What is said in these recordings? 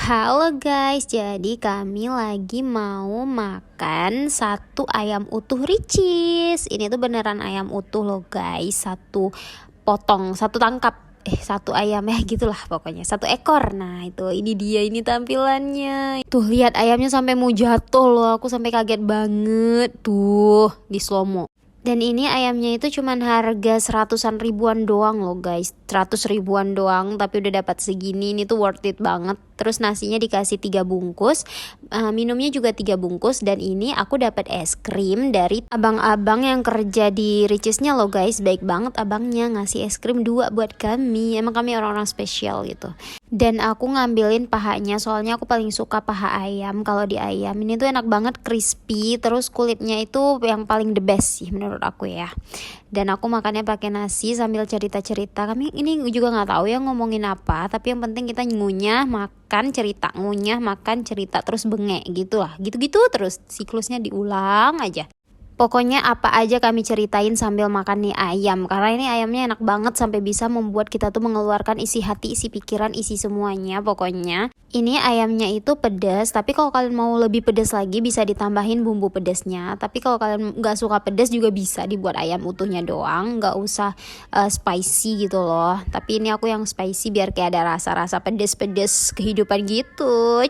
Halo guys, jadi kami lagi mau makan satu ayam utuh ricis. Ini tuh beneran ayam utuh loh guys, satu potong, satu tangkap. Satu ayam ya gitulah pokoknya, satu ekor. Nah itu, ini dia, ini tampilannya. Tuh lihat ayamnya sampai mau jatuh loh, aku sampai kaget banget tuh di slow mo. Dan ini ayamnya itu cuman harga seratusan ribuan doang loh guys, 100 ribuan doang, tapi udah dapat segini. Ini tuh worth it banget. Terus nasinya dikasih 3 bungkus, minumnya juga 3 bungkus. Dan ini aku dapat es krim dari abang-abang yang kerja di Ricisnya loh guys. Baik banget abangnya, ngasih es krim 2 buat kami. Emang kami orang-orang spesial gitu. Dan aku ngambilin pahanya, soalnya aku paling suka paha ayam. Kalau di ayam ini tuh enak banget, crispy. Terus kulitnya itu yang paling the best sih menurut aku ya. Dan aku makannya pakai nasi sambil cerita-cerita. Kami ini juga nggak tahu ya ngomongin apa, tapi yang penting kita ngunyah, makan, cerita, ngunyah, makan, cerita, terus bengek gitu lah. Gitu-gitu terus siklusnya diulang aja. Pokoknya apa aja kami ceritain sambil makan nih ayam. Karena ini ayamnya enak banget sampai bisa membuat kita tuh mengeluarkan isi hati, isi pikiran, isi semuanya pokoknya. Ini ayamnya itu pedas, tapi kalau kalian mau lebih pedas lagi bisa ditambahin bumbu pedasnya. Tapi kalau kalian nggak suka pedas juga bisa dibuat ayam utuhnya doang, nggak usah spicy gitu loh. Tapi ini aku yang spicy biar kayak ada rasa-rasa pedas-pedas kehidupan gitu.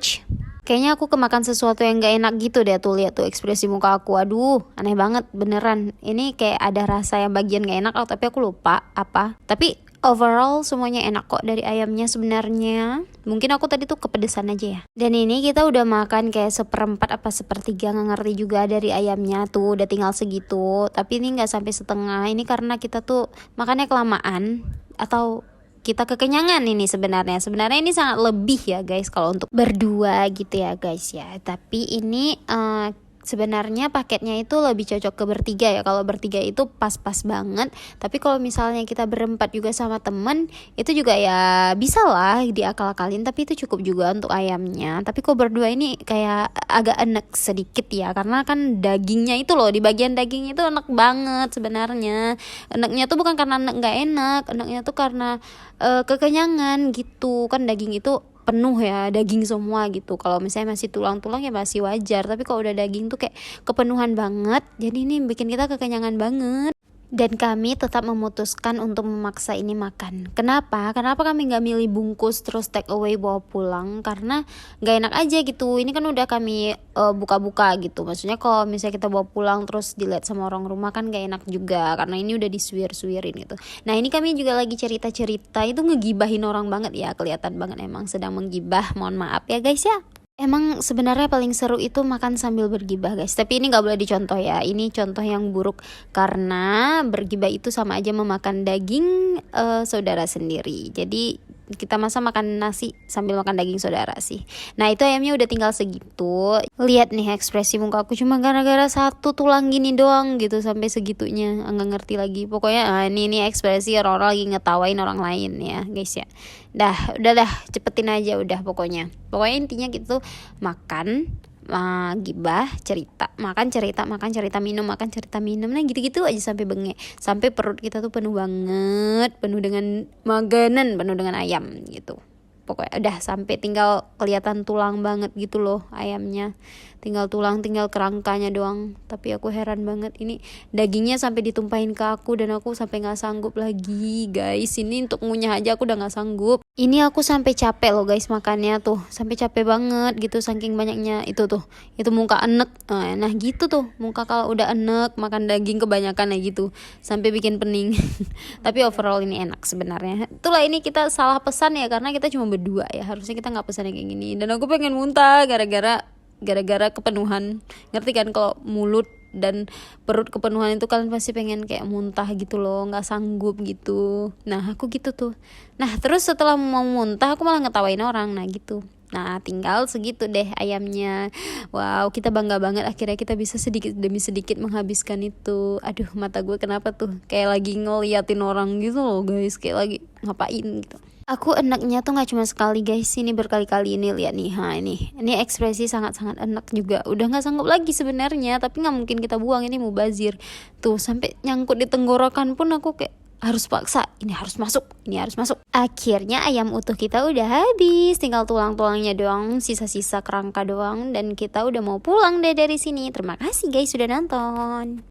Kayaknya aku kemakan sesuatu yang gak enak gitu deh. Tuh lihat tuh ekspresi muka aku. Aduh aneh banget beneran. Ini kayak ada rasa yang bagian gak enak, tapi aku lupa apa. Tapi overall semuanya enak kok dari ayamnya sebenarnya. Mungkin aku tadi tuh kepedesan aja ya. Dan ini kita udah makan kayak 1/4 apa 1/3, gak ngerti juga dari ayamnya. Tuh udah tinggal segitu. Tapi ini gak sampai setengah. Ini karena kita tuh makannya kelamaan atau kita kekenyangan ini sebenarnya. Sebenarnya ini sangat lebih ya guys kalau untuk berdua gitu ya guys ya. Tapi ini sebenarnya paketnya itu lebih cocok ke bertiga ya. Kalau bertiga itu pas-pas banget. Tapi kalau misalnya kita berempat juga sama temen, itu juga ya bisa lah diakal-akalin. Tapi itu cukup juga untuk ayamnya. Tapi kalau berdua ini kayak agak enak sedikit ya. Karena kan dagingnya itu loh, di bagian daging itu enak banget sebenarnya. Enaknya tuh bukan karena enak gak enak. Enaknya tuh karena kekenyangan gitu. Kan daging itu penuh ya, daging semua gitu. Kalau misalnya masih tulang-tulang ya masih wajar, tapi kalau udah daging tuh kayak kepenuhan banget. Jadi ini bikin kita kekenyangan banget. Dan kami tetap memutuskan untuk memaksa ini makan. Kenapa kami nggak milih bungkus terus take away bawa pulang? Karena nggak enak aja gitu. Ini kan udah kami buka-buka gitu. Maksudnya kalau misalnya kita bawa pulang terus dilihat sama orang rumah kan nggak enak juga. Karena ini udah disuir-suirin gitu. Nah ini kami juga lagi cerita-cerita, itu ngegibahin orang banget ya. Kelihatan banget emang sedang menggibah. Mohon maaf ya guys ya. Emang sebenarnya paling seru itu makan sambil bergibah guys. Tapi ini gak boleh dicontoh ya. Ini contoh yang buruk. Karena bergibah itu sama aja memakan daging saudara sendiri. Jadi kita masa makan nasi sambil makan daging saudara sih. Nah itu ayamnya udah tinggal segitu. Lihat nih ekspresi muka aku cuma gara-gara satu tulang gini doang gitu. Sampai segitunya, nggak ngerti lagi. Pokoknya ini ekspresi orang-orang lagi ngetawain orang lain ya guys ya. Udah cepetin aja udah pokoknya intinya gitu. Makan, gibah, cerita, makan cerita, minum, makan cerita, minum. Nah gitu-gitu aja sampai bengek, sampai perut kita tuh penuh banget, penuh dengan makanan, penuh dengan ayam gitu. Pokoknya udah sampai tinggal kelihatan tulang banget gitu loh ayamnya. Tinggal tulang, tinggal kerangkanya doang. Tapi aku heran banget, ini dagingnya sampai ditumpahin ke aku dan aku sampai gak sanggup lagi guys. Ini untuk ngunyah aja aku udah gak sanggup. Ini aku sampai capek loh guys makannya tuh. Sampai capek banget gitu saking banyaknya itu tuh. Itu muka enek. Nah gitu tuh muka kalau udah enek makan daging kebanyakan ya gitu. Sampai bikin pening. Tapi overall ini enak sebenarnya. Itulah ini kita salah pesan ya karena kita cuma berdua ya. Harusnya kita gak pesan yang kayak gini. Dan aku pengen muntah gara-gara kepenuhan. Ngerti kan kalau mulut dan perut kepenuhan itu kalian pasti pengen kayak muntah gitu loh, nggak sanggup gitu. Nah aku gitu tuh. Nah terus setelah mau muntah aku malah ngetawain orang. Nah gitu. Nah tinggal segitu deh ayamnya. Wow kita bangga banget akhirnya kita bisa sedikit demi sedikit menghabiskan itu. Aduh mata gue kenapa tuh kayak lagi ngeliatin orang gitu loh guys. Kayak lagi ngapain gitu. Aku enaknya tuh gak cuma sekali guys, ini berkali-kali. Ini lihat nih, ini ekspresi sangat-sangat enak juga. Udah gak sanggup lagi sebenarnya, tapi gak mungkin kita buang, ini mubazir. Tuh sampai nyangkut di tenggorokan pun aku kayak harus paksa, ini harus masuk, ini harus masuk. Akhirnya ayam utuh kita udah habis, tinggal tulang-tulangnya doang, sisa-sisa kerangka doang, dan kita udah mau pulang deh dari sini. Terima kasih guys sudah nonton.